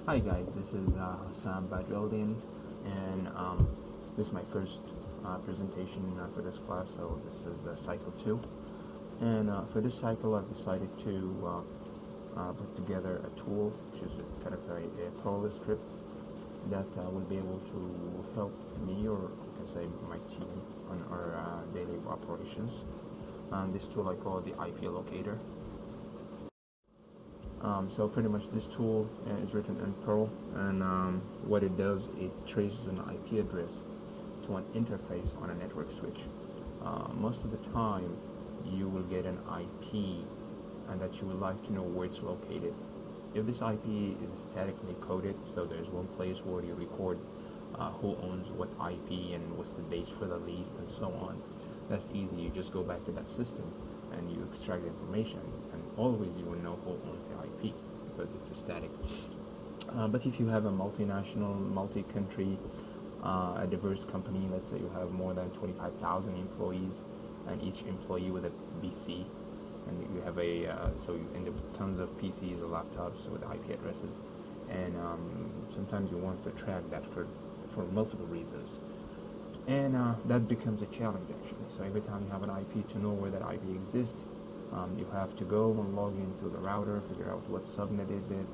Hi guys, this is Sam Badreldian, and this is my first presentation for this class, so this is cycle 2. And for this cycle I've decided to put together a tool, which is kind of a Perl script that will be able to help me, or I can say my team, on our daily operations. This tool I call the IPLocator. So pretty much this tool is written in Perl, and what it does, it traces an IP address to an interface on a network switch. Most of the time you will get an IP and that you would like to know where it's located. If this IP is statically coded, so there's one place where you record who owns what IP and what's the date for the lease and so on, that's easy. You just go back to that system and you extract the information, and always you will know who owns the IP because it's a static. But if you have a multinational, multi-country, a diverse company, let's say you have more than 25,000 employees, and each employee with a PC, and you have so you end up with tons of PCs or laptops with IP addresses, and sometimes you want to track that for multiple reasons. And that becomes a challenge actually. So every time you have an IP, to know where that IP exists, you have to go and log into the router, figure out what subnet is it,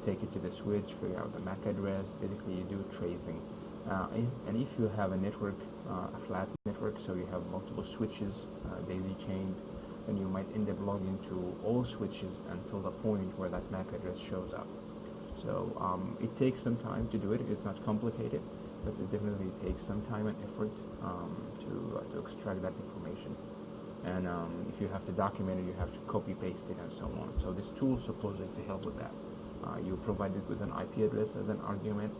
take it to the switch, figure out the MAC address. Basically, you do tracing. And if you have a network, a flat network, so you have multiple switches, daisy chained, then you might end up logging to all switches until the point where that MAC address shows up. So it takes some time to do it. It's not complicated, but it definitely takes some time and effort to extract that information. And if you have to document it, you have to copy paste it and so on. So this tool is supposed to help with that. You provide it with an IP address as an argument.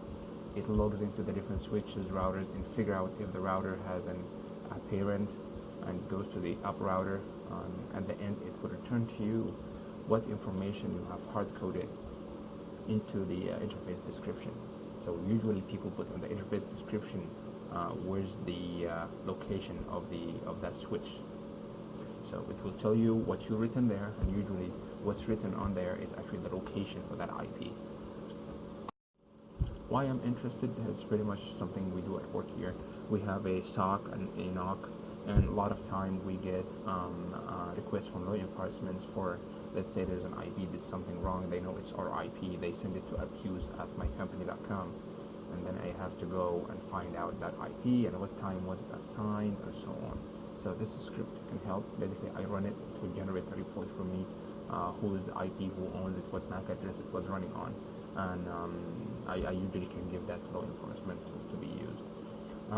It logs into the different switches, routers, and figure out if the router has a parent, and goes to the up router. At the end, it will return to you what information you have hard-coded into the interface description. So usually people put in the interface description where's the location of that switch. So it will tell you what you written there, and usually what's written on there is actually the location for that IP. Why I'm interested, it's pretty much something we do at work here. We have a SOC and a NOC, and a lot of times we get requests from law enforcement for, let's say there's an IP, there's something wrong, they know it's our IP, they send it to accuse@mycompany.com, and then I have to go and find out that IP and what time was it assigned and so on. So this script can help. Basically, I run it to generate a report for me, who is the IP, who owns it, what MAC address it was running on, and I usually can give that to law enforcement to be used.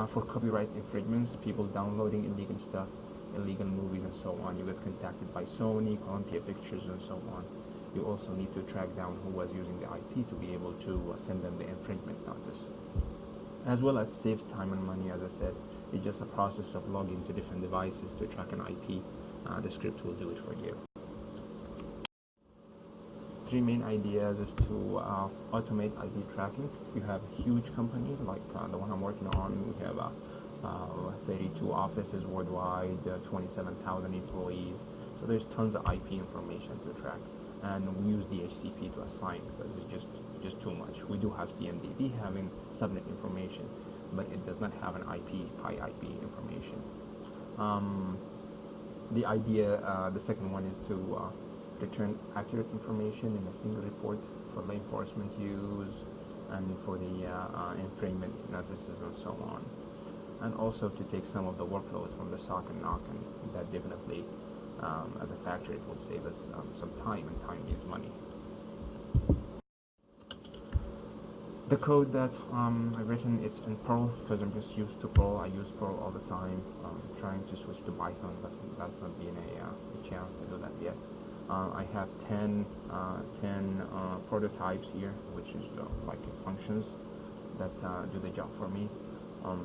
For copyright infringements, people downloading illegal stuff, illegal movies and so on, you get contacted by Sony, Columbia Pictures and so on. You also need to track down who was using the IP to be able to send them the infringement notice. As well, it saves time and money. As I said, it's just a process of logging to different devices to track an IP. The script will do it for you. Three main ideas is to automate IP tracking. You have a huge company like the one I'm working on. We have 32 offices worldwide, 27,000 employees. So there's tons of IP information to track, and we use DHCP to assign because it's just too much. We do have CMDB having subnet information, but it does not have an IP, IP information. The second one is to return accurate information in a single report for law enforcement use and for the infringement notices and so on. And also to take some of the workload from the SOC and NOC, and that definitely, as a factor, it will save us some time, and time is money. The code that I've written, it's in Perl because I'm just used to Perl. I use Perl all the time. Trying to switch to Python, that's not been a chance to do that yet. I have 10 prototypes here, which is like functions that do the job for me.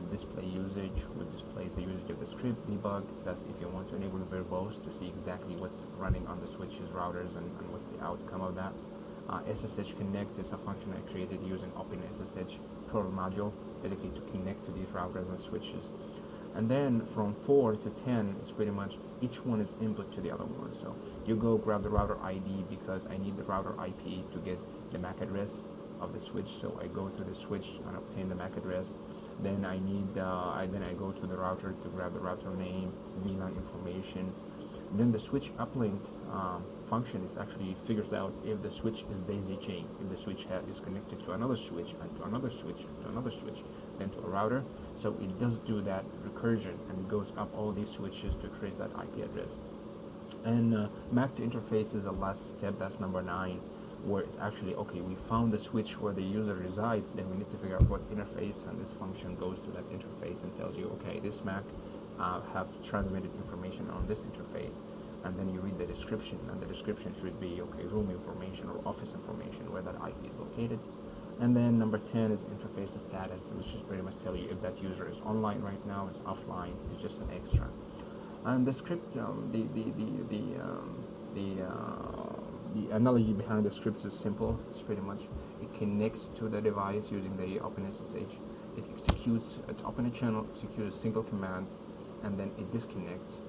Display usage, which displays the usage of the script. Debug, that's if you want to enable verbose to see exactly what's running on the switches, routers, and what's the outcome of that. SSH connect is a function I created using OpenSSH Perl module, basically to connect to these routers and switches. And then from 4 to 10, it's pretty much each one is input to the other one. So you go grab the router ID because I need the router IP to get the MAC address, of the switch. So I go to the switch and obtain the MAC address. Then I go to the router to grab the router name, VLAN information. Then the switch uplink function actually figures out if the switch is daisy chain, if the switch is connected to another switch and to another switch and to another switch, then to a router. So it does do that recursion, and it goes up all these switches to trace that IP address. And MAC to interface is the last step. That's number 9, where it actually, okay, we found the switch where the user resides, then we need to figure out what interface, and this function goes to that interface and tells you, okay, this MAC have transmitted information on this interface. And then you read the description, and the description should be, okay, room information or office information, where that IP is located. And then number 10 is interface status, which is pretty much tell you if that user is online right now, is offline, it's just an extra. And the script, the analogy behind the scripts is simple. It's pretty much, it connects to the device using the OpenSSH. It executes, it's open a channel, executes a single command, and then it disconnects.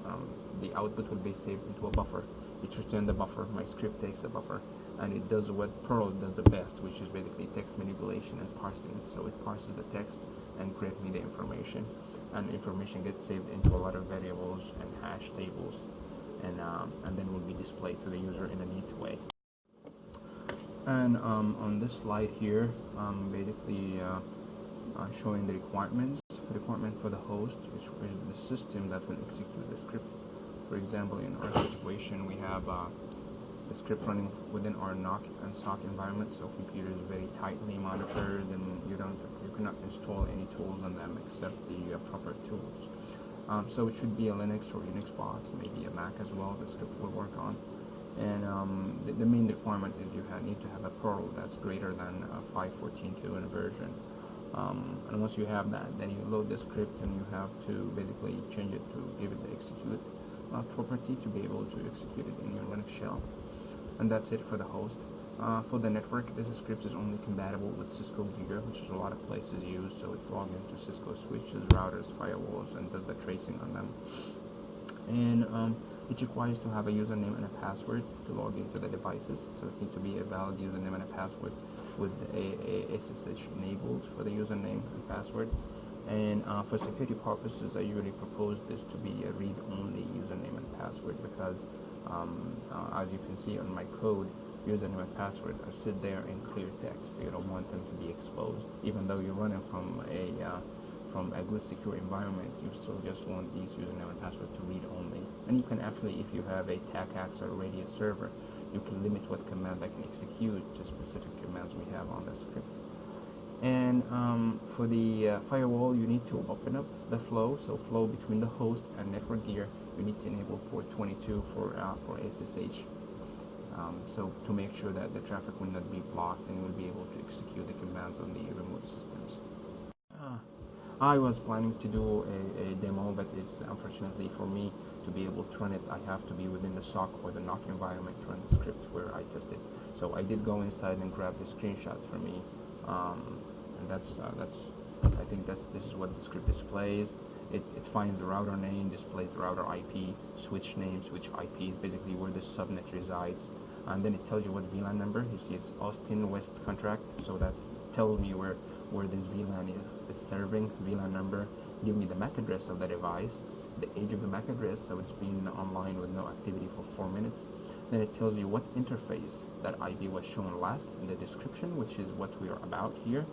The output will be saved into a buffer. It returns the buffer. My script takes the buffer, and it does what Perl does the best, which is basically text manipulation and parsing. So it parses the text and creates me the information, and information gets saved into a lot of variables and hash tables, and then will be displayed to the user in a neat way. And on this slide here, basically showing the requirements. The requirement for the host, which is the system that will execute the script. For example, in our situation, we have the script running within our NOC and SOC environment, so computer is very tightly monitored, and you cannot install any tools on them except the proper tools. So it should be a Linux or Unix box, maybe a Mac as well. The script will work on. And the main requirement is you need to have a Perl that's greater than 5.14.2 in a version. And once you have that, then you load the script, and you have to basically change it to give it the execute property to be able to execute it in your Linux shell. And that's it for the host. For the network, this script is only compatible with Cisco gear, which is a lot of places use, so it logs into Cisco switches, routers, firewalls, and does the tracing on them. And it requires to have a username and a password to log into the devices, so it needs to be a valid username and a password with a SSH enabled for the username and password. And for security purposes, I usually propose this to be a read-only username and password, because as you can see on my code, username and password are sit there in clear text. So you don't want them to be exposed. Even though you're running from a good secure environment, you still just want these username and password to read only. And you can actually, if you have a TACAX or Radius server, you can limit what command I can execute to specific commands we have on the script. And for the firewall, you need to open up the flow, so flow between the host and network gear. You need to enable port 22 for SSH, so to make sure that the traffic will not be blocked, and you will be able to execute the commands on the remote systems. I was planning to do a demo, but it's unfortunately for me to be able to run it, I have to be within the SOC or the NOC environment to run the script where I test it. So I did go inside and grab the screenshot for me, and I think this is what the script displays. It finds the router name, displays the router IP, switch name, switch IP is basically where the subnet resides, and then it tells you what VLAN number. You see it's Austin West contract, so that tells me where this VLAN is serving. VLAN number, give me the MAC address of the device, the age of the MAC address, so it's been online with no activity for 4 minutes. Then it tells you what interface that IP was shown last in the description, which is what we are about here,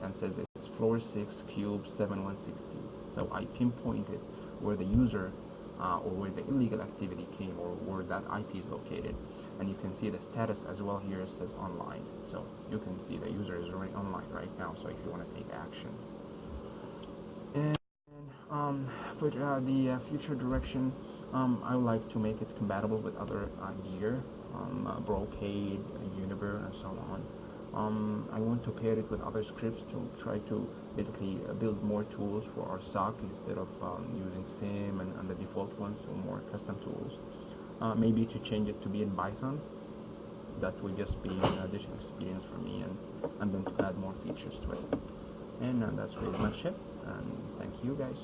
and says it's floor 6 cube 7160. So I pinpointed where the user or where the illegal activity came, or where that IP is located. And you can see the status as well here. It says online, so you can see the user is already online right now, so if you want to take action. And for the future direction, I would like to make it compatible with other gear, Brocade, Univer, and so on. I want to pair it with other scripts to try to basically build more tools for our SOC instead of using SIM and the default ones, so more custom tools. Maybe to change it to be in Python. That would just be an additional experience for me, and then to add more features to it. And that's pretty much it, and thank you guys.